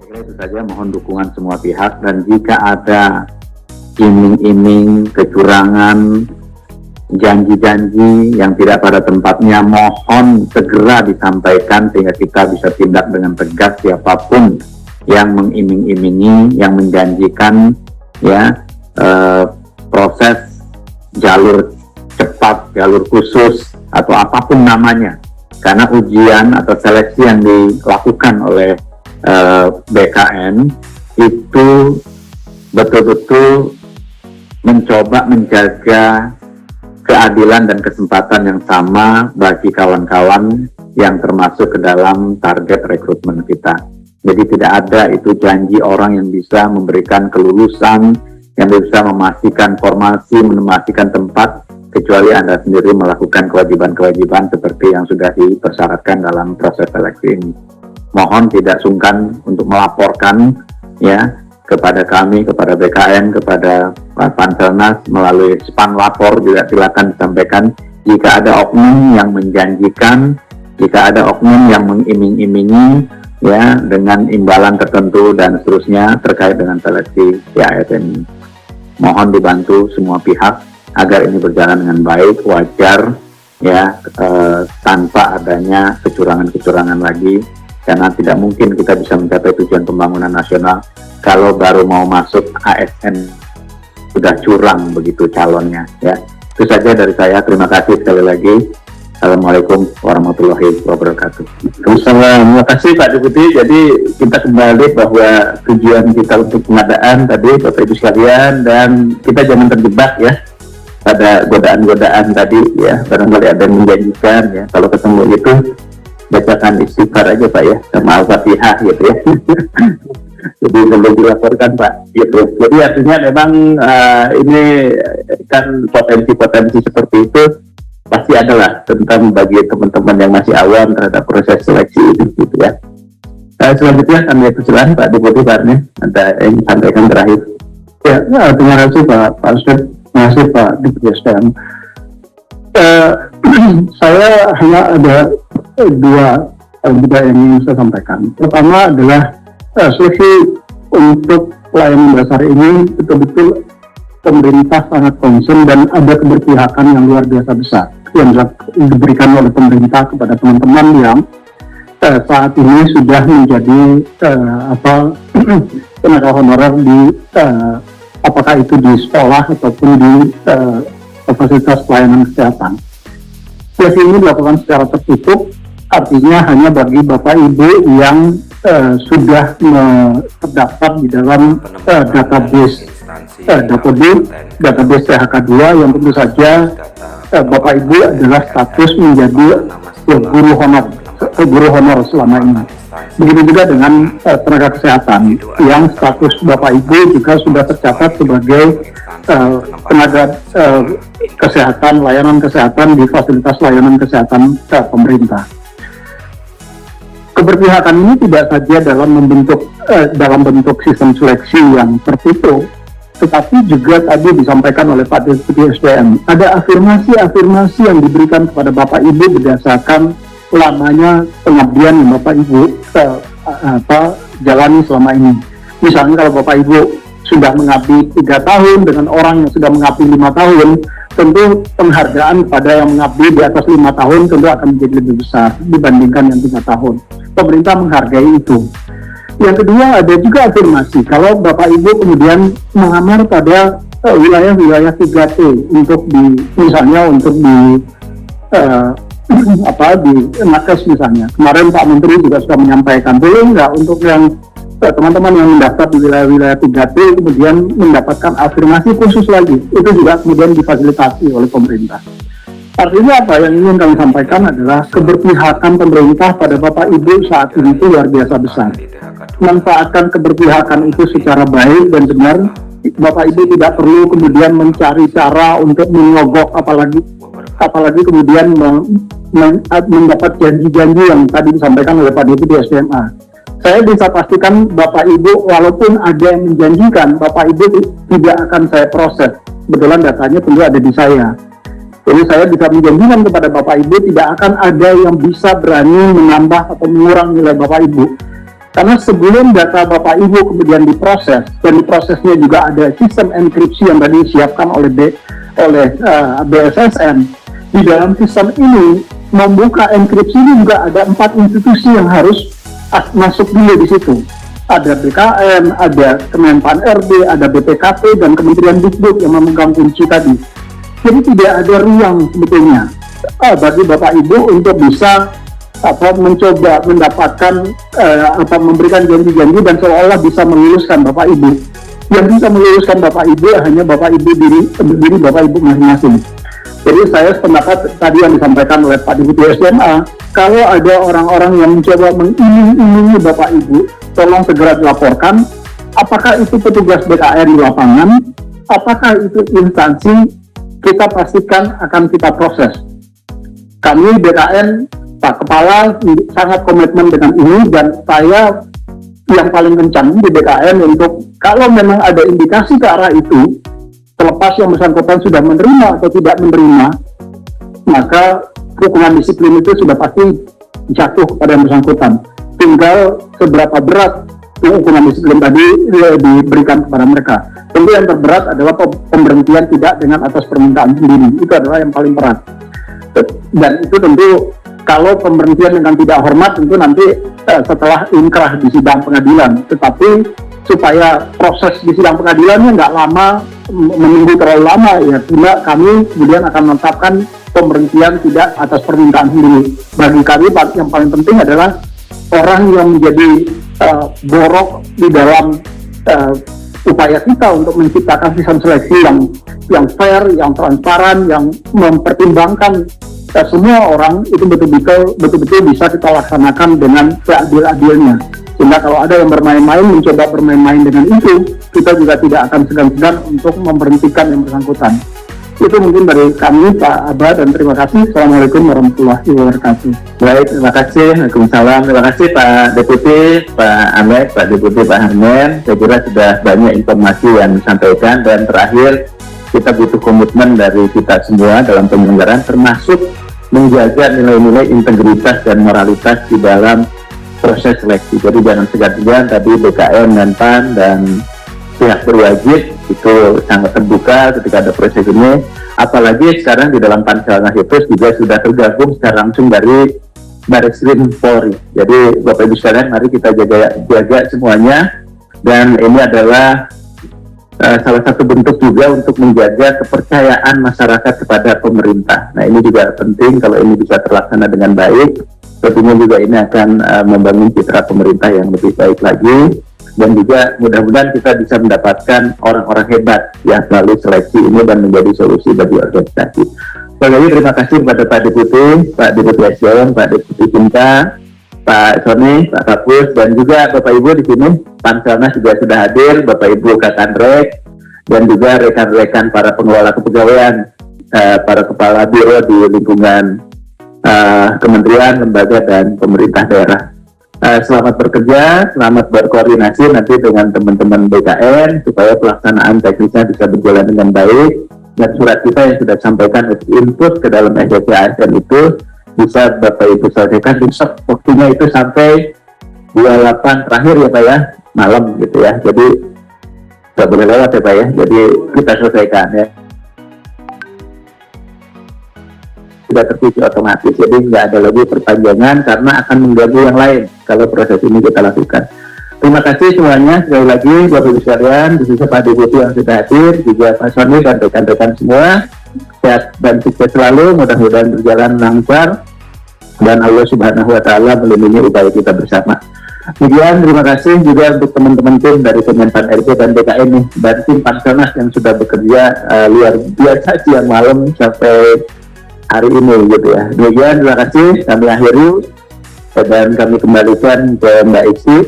Saya itu saja, mohon dukungan semua pihak, dan jika ada iming-iming, kecurangan, janji-janji yang tidak pada tempatnya, mohon segera disampaikan sehingga kita bisa tindak dengan tegas siapapun yang mengiming-imingi, yang menjanjikan proses jalur cepat, jalur khusus, atau apapun namanya. Karena ujian atau seleksi yang dilakukan oleh BKN itu betul-betul mencoba menjaga keadilan dan kesempatan yang sama bagi kawan-kawan yang termasuk ke dalam target rekrutmen kita. Jadi tidak ada itu janji orang yang bisa memberikan kelulusan, yang bisa memastikan formasi, memastikan tempat, kecuali Anda sendiri melakukan kewajiban-kewajiban seperti yang sudah dipersyaratkan dalam proses seleksi ini. Mohon tidak sungkan untuk melaporkan kepada kami, kepada BKN, kepada Panselnas melalui span lapor, juga silakan disampaikan jika ada oknum yang menjanjikan, jika ada oknum yang mengiming-imingi dengan imbalan tertentu dan seterusnya terkait dengan seleksi ASN ini. Mohon dibantu semua pihak agar ini berjalan dengan baik, wajar, tanpa adanya kecurangan-kecurangan lagi, karena tidak mungkin kita bisa mencapai tujuan pembangunan nasional kalau baru mau masuk ASN sudah curang begitu calonnya. Itu saja dari saya. Terima kasih sekali lagi. Assalamualaikum warahmatullahi wabarakatuh. Terima kasih Pak Deputi. Jadi kita kembali bahwa tujuan kita untuk pengadaan tadi Bapak Ibu sekalian, dan kita jangan terjebak pada godaan-godaan tadi barangkali ada yang menjanjikan kalau ketemu itu bacakan istighfar aja Pak sama Al-Fatihah gitu jadi perlu dilaporkan Pak gitu. Jadi artinya memang ini kan potensi-potensi seperti itu pasti adalah tentang bagi teman-teman yang masih awam terhadap proses seleksi itu gitu selanjutnya kami persilakan Pak Deputi Parnya, ada yang sampaikan terakhir. Terima kasih Pak Ustaz. Terima kasih Pak Deputi SDM. Saya hanya ada dua juga yang ingin saya sampaikan. Pertama adalah seleksi untuk pelayanan dasar ini betul-betul pemerintah sangat concern dan ada keberpihakan yang luar biasa besar yang diberikan oleh pemerintah kepada teman-teman yang saat ini sudah menjadi tenaga honorer di apakah itu di sekolah ataupun di fasilitas pelayanan kesehatan. Seleksi ini dilakukan secara tertutup, artinya hanya bagi Bapak Ibu yang sudah terdaftar di dalam database THK2 yang tentu saja Bapak Ibu adalah status menjadi guru honor selama ini. Begitu juga dengan tenaga kesehatan yang status Bapak Ibu juga sudah tercatat sebagai tenaga kesehatan, layanan kesehatan di fasilitas layanan kesehatan pemerintah. Keberpihakan ini tidak saja dalam bentuk sistem seleksi yang tertutup, tetapi juga tadi disampaikan oleh Pak Deputi SDM, ada afirmasi yang diberikan kepada Bapak Ibu berdasarkan lamanya pengabdian yang Bapak Ibu jalani selama ini. Misalnya kalau Bapak Ibu sudah mengabdi 3 tahun dengan orang yang sudah mengabdi 5 tahun, tentu penghargaan pada yang mengabdi di atas 5 tahun tentu akan menjadi lebih besar dibandingkan yang 3 tahun. Pemerintah menghargai itu. Yang kedua, ada juga afirmasi kalau Bapak Ibu kemudian mengamar pada wilayah-wilayah 3T untuk misalnya untuk di nakes misalnya. Kemarin Pak Menteri juga sudah menyampaikan, boleh nggak untuk yang teman-teman yang mendaftar di wilayah-wilayah 3T kemudian mendapatkan afirmasi khusus lagi. Itu juga kemudian difasilitasi oleh pemerintah. Artinya apa yang ingin kami sampaikan adalah keberpihakan pemerintah pada Bapak Ibu saat ini itu luar biasa besar. Manfaatkan keberpihakan itu secara baik dan benar. Bapak Ibu tidak perlu kemudian mencari cara untuk menyogok apalagi kemudian mendapat janji-janji yang tadi disampaikan oleh Pak Deputi SMA. Saya bisa pastikan Bapak Ibu walaupun ada yang menjanjikan, Bapak Ibu tidak akan saya proses. Kebetulan datanya tentu ada di saya. Jadi saya bisa menjanjikan kepada Bapak Ibu tidak akan ada yang bisa berani menambah atau mengurang nilai Bapak Ibu. Karena sebelum data Bapak Ibu kemudian diproses, dan diprosesnya juga ada sistem enkripsi yang tadi disiapkan oleh BSSN. Di dalam sistem ini, membuka enkripsi ini juga ada 4 institusi yang harus masuk dulu di situ. Ada BKN, ada Kemenpan RB, ada BPKP, dan Kementerian Dikbud yang memegang kunci tadi. Jadi tidak ada ruang sebetulnya bagi Bapak Ibu untuk bisa mencoba mendapatkan memberikan janji-janji dan seolah-olah bisa meluluskan Bapak Ibu. Yang bisa meluluskan Bapak Ibu hanya Bapak Ibu diri Bapak Ibu masing-masing. Jadi saya sependapat tadi yang disampaikan oleh Pak Deputi SMA, kalau ada orang-orang yang mencoba mengiming-imingi Bapak Ibu, tolong segera dilaporkan. Apakah itu petugas BKN di lapangan? Apakah itu instansi? Kita pastikan akan kita proses. Kami BKN, Pak Kepala sangat komitmen dengan ini, dan saya yang paling kencang di BKN untuk kalau memang ada indikasi ke arah itu, terlepas yang bersangkutan sudah menerima atau tidak menerima, maka hukuman disiplin itu sudah pasti jatuh kepada yang bersangkutan. Tinggal seberapa berat hukuman disiplin tadi diberikan kepada mereka. Tentu yang terberat adalah pemberhentian tidak dengan atas permintaan sendiri. Itu adalah yang paling berat. Dan itu tentu kalau pemberhentian dengan tidak hormat tentu nanti setelah inkrah di sidang pengadilan. Tetapi supaya proses di sidang pengadilannya nggak lama, menunggu terlalu lama, ya tidak, kami kemudian akan menetapkan pemberhentian tidak atas permintaan sendiri. Bagi kami yang paling penting adalah orang yang menjadi borok di dalam upaya kita untuk menciptakan sistem seleksi yang fair, yang transparan, yang mempertimbangkan semua orang, itu betul-betul bisa kita laksanakan dengan seadil-adilnya. Sehingga kalau ada yang mencoba bermain-main dengan itu, kita juga tidak akan segan-segan untuk memberhentikan yang bersangkutan. Itu mungkin dari kami, Pak Abah, dan terima kasih. Assalamualaikum warahmatullahi wabarakatuh. Baik, terima kasih. Waalaikumsalam. Terima kasih Pak Deputi, Pak Amek, Pak Deputi, Pak Harmen. Saya kira sudah banyak informasi yang disampaikan, dan terakhir kita butuh komitmen dari kita semua dalam penyelenggaraan, termasuk menjaga nilai-nilai integritas dan moralitas di dalam proses seleksi. Jadi jangan segan-segan, tadi BKN, Menpan, dan pihak berwajib itu sangat terbuka ketika ada proses ini. Apalagi sekarang di dalam Pansel Nasipus juga sudah tergabung secara langsung dari Bareskrim Polri. Jadi Bapak Ibu sekalian, mari kita jaga semuanya, dan ini adalah salah satu bentuk juga untuk menjaga kepercayaan masyarakat kepada pemerintah. Nah, ini juga penting. Kalau ini bisa terlaksana dengan baik, tentunya juga ini akan membangun citra pemerintah yang lebih baik lagi, dan juga mudah-mudahan kita bisa mendapatkan orang-orang hebat yang melalui seleksi ini dan menjadi solusi bagi organisasi. Sekali lagi terima kasih kepada Pak Deputi, Pak Deputi SDM, Pak Deputi Cinta, Pak Sony, Pak Kapus, dan juga Bapak Ibu di sini. Panselnas juga sudah hadir, Bapak Ibu Katanrek, dan juga rekan-rekan para pengelola kepegawaian, para kepala biro di lingkungan kementerian, lembaga, dan pemerintah daerah. Selamat bekerja, selamat berkoordinasi nanti dengan teman-teman BKN supaya pelaksanaan teknisnya bisa berjalan dengan baik, dan surat kita yang sudah sampaikan input ke dalam SDC ASN itu bisa Bapak Ibu selesaikan besok, waktunya itu sampai 28 terakhir ya Pak ya, malam gitu ya, jadi nggak boleh lewat ya Pak ya, jadi kita selesaikan ya. Sudah terpisah otomatis, jadi nggak ada lagi perpanjangan karena akan mengganggu yang lain kalau proses ini kita lakukan. Terima kasih semuanya, sekali lagi Bapak Ibu sekalian, khususnya Pak Deputi yang sudah hadir, juga Pak Sony dan rekan-rekan semua, sehat dan sukses selalu, mudah-mudahan berjalan lancar, dan Allah Subhanahu Wa Taala melindungi upaya kita bersama. Kemudian terima kasih juga untuk teman-teman tim dari Kemenpan RB dan BKN nih, dan tim Panselnas yang sudah bekerja luar biasa siang malam sampai hari ini gitu ya. Demikian, terima kasih, kami akhiri dan kami kembalikan ke Mbak Isi.